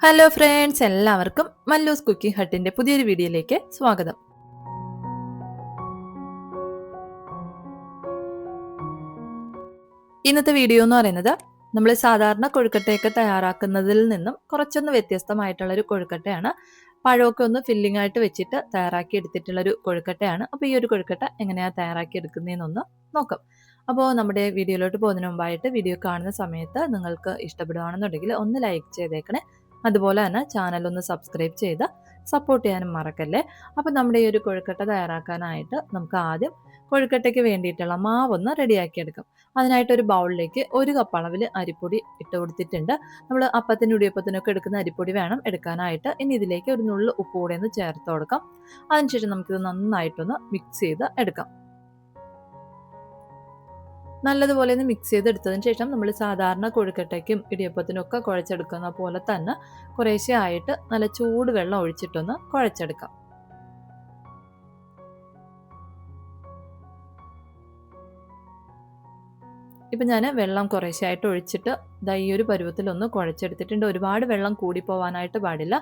Hello friends, എല്ലാവർക്കും Mallus cooking ഹട്ടിന്റെ പുതിയൊരു വീഡിയോയിലേക്ക് സ്വാഗതം. ഇന്നത്തെ വീഡിയോ എന്ന് പറയുന്നത് നമ്മൾ സാധാരണ കൊഴുക്കട്ടയൊക്കെ തയ്യാറാക്കുന്നതിൽ നിന്നും കുറച്ചൊന്ന് വ്യത്യസ്തമായിട്ടുള്ളൊരു കൊഴുക്കട്ടയാണ്. പഴമൊക്കെ ഒന്ന് ഫില്ലിംഗ് ആയിട്ട് വെച്ചിട്ട് തയ്യാറാക്കി എടുത്തിട്ടുള്ളൊരു കൊഴുക്കട്ടയാണ്. അപ്പോൾ ഈ ഒരു കൊഴുക്കട്ട എങ്ങനെയാണ് തയ്യാറാക്കി എടുക്കുന്നതെന്നൊന്ന് നോക്കാം. അപ്പോൾ നമ്മുടെ വീഡിയോയിലോട്ട് പോകുന്നതിന് മുമ്പായിട്ട് വീഡിയോ കാണുന്ന സമയത്ത് നിങ്ങൾക്ക് ഇഷ്ടപ്പെടുകയാണെന്നുണ്ടെങ്കിൽ ഒന്ന് ലൈക്ക് ചെയ്തേക്കണേ. അതുപോലെ തന്നെ ചാനൽ ഒന്ന് സബ്സ്ക്രൈബ് ചെയ്ത് സപ്പോർട്ട് ചെയ്യാനും മറക്കല്ലേ. അപ്പോൾ നമ്മുടെ ഈ ഒരു കൊഴുക്കട്ട തയ്യാറാക്കാനായിട്ട് നമുക്ക് ആദ്യം കൊഴുക്കട്ടയ്ക്ക് വേണ്ടിയിട്ടുള്ള മാവൊന്ന് റെഡിയാക്കി എടുക്കാം. അതിനായിട്ട് ഒരു ബൗളിലേക്ക് 1 കപ്പ് അളവിൽ അരിപ്പൊടി ഇട്ട് കൊടുത്തിട്ടുണ്ട്. നമ്മൾ അപ്പത്തിനും ഇടിയപ്പത്തിനൊക്കെ എടുക്കുന്ന അരിപ്പൊടി വേണം എടുക്കാനായിട്ട്. ഇനി ഇതിലേക്ക് ഒരു നുള്ളു ഉപ്പ് കൂടെ ഒന്ന് ചേർത്ത് കൊടുക്കാം. അതിനുശേഷം നമുക്കിത് നന്നായിട്ടൊന്ന് മിക്സ് ചെയ്ത് എടുക്കാം. നല്ലതുപോലെ ഒന്ന് മിക്സ് ചെയ്തെടുത്തതിന് ശേഷം നമ്മൾ സാധാരണ കൊഴുക്കട്ടയ്ക്കും ഇടിയപ്പത്തിനും ഒക്കെ കുഴച്ചെടുക്കുന്ന പോലെ തന്നെ കുറേശ്ശെ ആയിട്ട് നല്ല ചൂട് വെള്ളം ഒഴിച്ചിട്ടൊന്ന് കുഴച്ചെടുക്കാം. ഇപ്പം ഞാൻ വെള്ളം കുറേശ്ശായിട്ട് ഒഴിച്ചിട്ട് ഈ ഒരു പരുവത്തിലൊന്ന് കുഴച്ചെടുത്തിട്ടുണ്ട്. ഒരുപാട് വെള്ളം കൂടി പോകാനായിട്ട് പാടില്ല.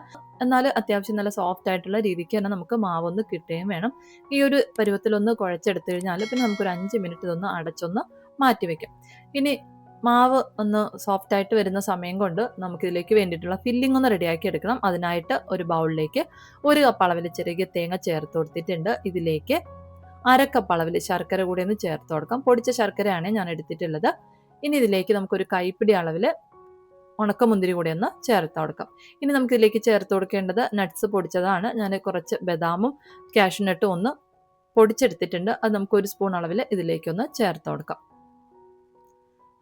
എന്നാൽ അത്യാവശ്യം നല്ല സോഫ്റ്റ് ആയിട്ടുള്ള രീതിക്ക് തന്നെ നമുക്ക് മാവൊന്ന് കിട്ടുകയും വേണം. ഈ ഒരു പരുവത്തിലൊന്ന് കുഴച്ചെടുത്തു കഴിഞ്ഞാൽ പിന്നെ നമുക്കൊരു 5 മിനിറ്റ് ഇതൊന്ന് അടച്ചൊന്ന് മാറ്റി വയ്ക്കാം. ഇനി മാവ് ഒന്ന് സോഫ്റ്റ് ആയിട്ട് വരുന്ന സമയം കൊണ്ട് നമുക്കിതിലേക്ക് വേണ്ടിയിട്ടുള്ള ഫില്ലിംഗ് ഒന്ന് റെഡിയാക്കി എടുക്കണം. അതിനായിട്ട് ഒരു ബൗളിലേക്ക് 1 കപ്പ് അളവിൽ ചെറിയ തേങ്ങ ചേർത്ത് കൊടുത്തിട്ടുണ്ട്. ഇതിലേക്ക് 1/2 കപ്പ് അളവിൽ ശർക്കര കൂടി ഒന്ന് ചേർത്ത് കൊടുക്കാം. പൊടിച്ച ശർക്കരയാണ് ഞാൻ എടുത്തിട്ടുള്ളത്. ഇനി ഇതിലേക്ക് നമുക്കൊരു കൈപ്പിടി അളവിൽ ഉണക്കമുന്തിരി കൂടി ഒന്ന് ചേർത്ത് കൊടുക്കാം. ഇനി നമുക്ക് ഇതിലേക്ക് ചേർത്ത് കൊടുക്കേണ്ടത് നട്ട്സ് പൊടിച്ചതാണ്. ഞാൻ കുറച്ച് ബദാമും കാഷ്യൂനട്ടും ഒന്ന് പൊടിച്ചെടുത്തിട്ടുണ്ട്. അത് നമുക്ക് 1 സ്പൂൺ അളവിൽ ഇതിലേക്കൊന്ന് ചേർത്ത് കൊടുക്കാം.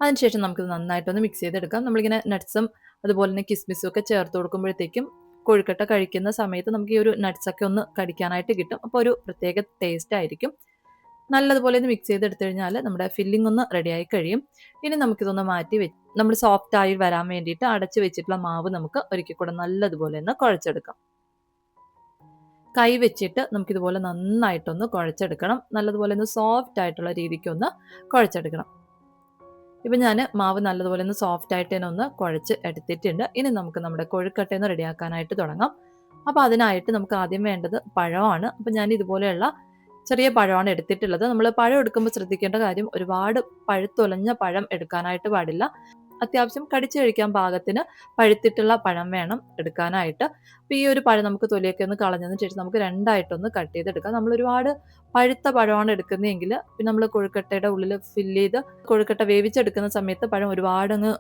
അതിനുശേഷം നമുക്കിത് നന്നായിട്ടൊന്ന് മിക്സ് ചെയ്തെടുക്കാം. നമ്മളിങ്ങനെ നട്ട്സും അതുപോലെ തന്നെ കിസ്മിസും ഒക്കെ ചേർത്ത് കൊടുക്കുമ്പോഴത്തേക്കും കൊഴുക്കട്ട കഴിക്കുന്ന സമയത്ത് നമുക്ക് ഈ ഒരു നട്ട്സൊക്കെ ഒന്ന് കടിക്കാനായിട്ട് കിട്ടും. അപ്പോൾ ഒരു പ്രത്യേക ടേസ്റ്റ് ആയിരിക്കും. നല്ലതുപോലെ ഒന്ന് മിക്സ് ചെയ്തെടുത്തു കഴിഞ്ഞാൽ നമ്മുടെ ഫില്ലിംഗ് ഒന്ന് റെഡിയായി കഴിയും. ഇനി നമുക്കിതൊന്ന് മാറ്റി നമ്മൾ സോഫ്റ്റ് ആയി വരാൻ വേണ്ടിയിട്ട് അടച്ചു വെച്ചിട്ടുള്ള മാവ് നമുക്ക് ഒരിക്കൽ കൂടെ നല്ലതുപോലെ ഒന്ന് കുഴച്ചെടുക്കാം. കൈ വെച്ചിട്ട് നമുക്കിതുപോലെ നന്നായിട്ടൊന്ന് കുഴച്ചെടുക്കണം. നല്ലതുപോലെ ഒന്ന് സോഫ്റ്റ് ആയിട്ടുള്ള രീതിക്കൊന്ന് കുഴച്ചെടുക്കണം. ഇപ്പം ഞാൻ മാവ് നല്ലതുപോലെ ഒന്ന് സോഫ്റ്റ് ആയിട്ട് തന്നെ ഒന്ന് കുഴച്ച് എടുത്തിട്ടുണ്ട്. ഇനി നമുക്ക് നമ്മുടെ കൊഴുക്കട്ടയൊന്ന് റെഡിയാക്കാനായിട്ട് തുടങ്ങാം. അപ്പോൾ അതിനായിട്ട് നമുക്ക് ആദ്യം വേണ്ടത് പഴമാണ്. അപ്പം ഞാൻ ഇതുപോലെയുള്ള ചെറിയ പഴമാണ് എടുത്തിട്ടുള്ളത്. നമ്മൾ പഴം എടുക്കുമ്പോൾ ശ്രദ്ധിക്കേണ്ട കാര്യം ഒരുപാട് പഴുത്തൊലഞ്ഞ പഴം എടുക്കാനായിട്ട് പാടില്ല. അത്യാവശ്യം കടിച്ചു കഴിക്കാൻ പാകത്തിന് പഴുത്തിട്ടുള്ള പഴം വേണം എടുക്കാനായിട്ട്. അപ്പോൾ ഈ ഒരു പഴം നമുക്ക് തൊലിയൊക്കെ ഒന്ന് കളഞ്ഞതിന് ശേഷം നമുക്ക് രണ്ടായിട്ടൊന്ന് കട്ട് ചെയ്തെടുക്കാം. നമ്മൾ ഒരുപാട് പഴുത്ത പഴമാണ് എടുക്കുന്നതെങ്കിൽ പിന്നെ നമ്മൾ കൊഴുക്കട്ടയുടെ ഉള്ളിൽ ഫില്ല് ചെയ്ത് കൊഴുക്കട്ട വേവിച്ചെടുക്കുന്ന സമയത്ത് പഴം ഒരുപാടങ്ങ്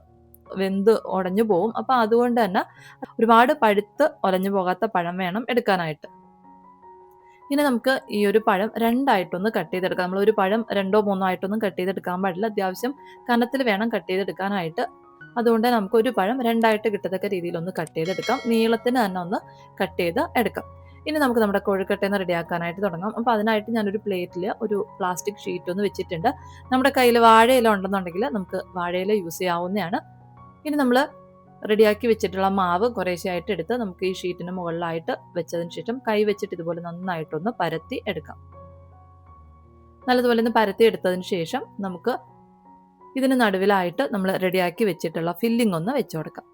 വെന്ത് ഉടഞ്ഞു പോകും. അപ്പോൾ അതുകൊണ്ട് തന്നെ ഒരുപാട് പഴുത്ത് ഉലഞ്ഞു പോകാത്ത പഴം വേണം എടുക്കാനായിട്ട്. ഇനി നമുക്ക് ഈ ഒരു പഴം രണ്ടായിട്ടൊന്ന് കട്ട് ചെയ്തെടുക്കാം. നമ്മൾ ഒരു പഴം 2ഓ 3ഓ ആയിട്ടൊന്നും കട്ട് ചെയ്തെടുക്കാൻ പാടില്ല. അത്യാവശ്യം കനത്തിൽ വേണം കട്ട് ചെയ്തെടുക്കാനായിട്ട്. അതുകൊണ്ട് നമുക്ക് ഒരു പഴം രണ്ടായിട്ട് കിട്ടത്തക്ക രീതിയിലൊന്ന് കട്ട് ചെയ്തെടുക്കാം. നീളത്തിന് തന്നെ ഒന്ന് കട്ട് ചെയ്ത് എടുക്കാം. ഇനി നമുക്ക് നമ്മുടെ കൊഴുക്കട്ടയെന്ന് റെഡിയാക്കാനായിട്ട് തുടങ്ങാം. അപ്പോൾ അതിനായിട്ട് ഞാനൊരു പ്ലേറ്റിൽ ഒരു പ്ലാസ്റ്റിക് ഷീറ്റ് ഒന്ന് വെച്ചിട്ടുണ്ട്. നമ്മുടെ കയ്യിൽ വാഴയില ഉണ്ടെന്നുണ്ടെങ്കിൽ നമുക്ക് വാഴയില യൂസ് ചെയ്യാവുന്നതാണ്. ഇനി നമ്മൾ റെഡിയാക്കി വെച്ചിട്ടുള്ള മാവ് കുറേശ്ശെയായിട്ട് എടുത്ത് നമുക്ക് ഈ ഷീറ്റിന് മുകളിലായിട്ട് വെച്ചതിന് ശേഷം കൈ വെച്ചിട്ട് ഇതുപോലെ നന്നായിട്ടൊന്ന് പരത്തി എടുക്കാം. നല്ലതുപോലെ ഒന്ന് പരത്തി എടുത്തതിന് ശേഷം നമുക്ക് ഇതിന് നടുവിലായിട്ട് നമ്മൾ റെഡിയാക്കി വെച്ചിട്ടുള്ള ഫില്ലിംഗ് ഒന്ന് വെച്ചു കൊടുക്കാം.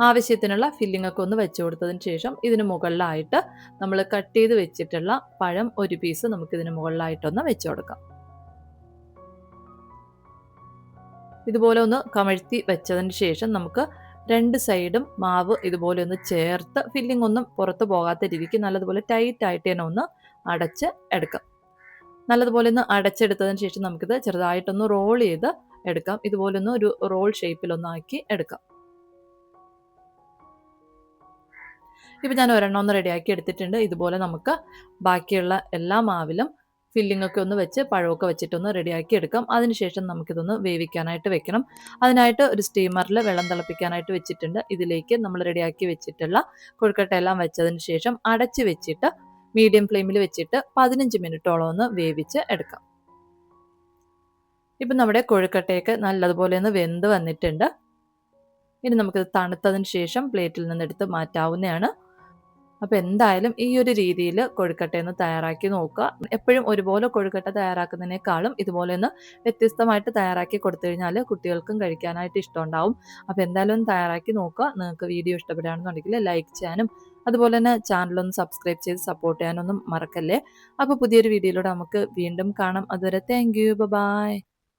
ആവശ്യത്തിനുള്ള ഫില്ലിംഗ് ഒക്കെ ഒന്ന് വെച്ചു കൊടുത്തതിന് ശേഷം ഇതിന് മുകളിലായിട്ട് നമ്മൾ കട്ട് ചെയ്ത് വെച്ചിട്ടുള്ള പഴം ഒരു പീസ് നമുക്ക് ഇതിന് മുകളിലായിട്ടൊന്ന് വെച്ചു കൊടുക്കാം. ഇതുപോലെ ഒന്ന് കമഴ്ത്തി വെച്ചതിന് ശേഷം നമുക്ക് 2 സൈഡും മാവ് ഇതുപോലെ ഒന്ന് ചേർത്ത് ഫില്ലിംഗ് ഒന്നും പുറത്ത് പോകാത്ത രീതിക്ക് നല്ലതുപോലെ ടൈറ്റ് ആയിട്ട് തന്നെ ഒന്ന് അടച്ച് എടുക്കാം. നല്ലതുപോലെ ഒന്ന് അടച്ചെടുത്തതിന് ശേഷം നമുക്കിത് ചെറുതായിട്ടൊന്ന് റോൾ ചെയ്ത് എടുക്കാം. ഇതുപോലെ ഒന്ന് ഒരു റോൾ ഷേപ്പിലൊന്നാക്കി എടുക്കാം. ഇപ്പം ഞാൻ ഒരെണ്ണം ഒന്ന് റെഡിയാക്കി എടുത്തിട്ടുണ്ട്. ഇതുപോലെ നമുക്ക് ബാക്കിയുള്ള എല്ലാ മാവിലും ഫില്ലിംഗ് ഒക്കെ ഒന്ന് വെച്ച് പഴമൊക്കെ വെച്ചിട്ടൊന്ന് റെഡിയാക്കി എടുക്കാം. അതിനുശേഷം നമുക്കിതൊന്ന് വേവിക്കാനായിട്ട് വെക്കണം. അതിനായിട്ട് ഒരു സ്റ്റീമറിൽ വെള്ളം തിളപ്പിക്കാനായിട്ട് വെച്ചിട്ടുണ്ട്. ഇതിലേക്ക് നമ്മൾ റെഡിയാക്കി വെച്ചിട്ടുള്ള കൊഴുക്കട്ട എല്ലാം വെച്ചതിന് ശേഷം അടച്ച് വെച്ചിട്ട് മീഡിയം ഫ്ലെയിമിൽ വെച്ചിട്ട് 15 മിനിറ്റോളം ഒന്ന് വേവിച്ച് എടുക്കാം. ഇപ്പം നമ്മുടെ കൊഴുക്കട്ടയൊക്കെ നല്ലതുപോലെ ഒന്ന് വെന്ത് വന്നിട്ടുണ്ട്. ഇനി നമുക്കിത് തണുത്തതിന് ശേഷം പ്ലേറ്റിൽ നിന്നെടുത്ത് മാറ്റാവുന്നതാണ്. അപ്പോൾ എന്തായാലും ഈ ഒരു രീതിയിൽ കൊഴുക്കട്ടയൊന്ന് തയ്യാറാക്കി നോക്കുക. എപ്പോഴും ഒരുപോലെ കൊഴുക്കട്ട തയ്യാറാക്കുന്നതിനേക്കാളും ഇതുപോലെ ഒന്ന് വ്യത്യസ്തമായിട്ട് തയ്യാറാക്കി കൊടുത്തു കഴിഞ്ഞാൽ കുട്ടികൾക്കും കഴിക്കാനായിട്ട് ഇഷ്ടമുണ്ടാവും. അപ്പോൾ എന്തായാലും ഒന്ന് തയ്യാറാക്കി നോക്കുക. നിങ്ങൾക്ക് വീഡിയോ ഇഷ്ടപ്പെടുകയാണെന്നുണ്ടെങ്കിൽ ലൈക്ക് ചെയ്യാനും അതുപോലെ തന്നെ ചാനലൊന്ന് സബ്സ്ക്രൈബ് ചെയ്ത് സപ്പോർട്ട് ചെയ്യാനൊന്നും മറക്കല്ലേ. അപ്പോൾ പുതിയൊരു വീഡിയോയിലൂടെ നമുക്ക് വീണ്ടും കാണാം. അതുവരെ താങ്ക് യു. ബൈ.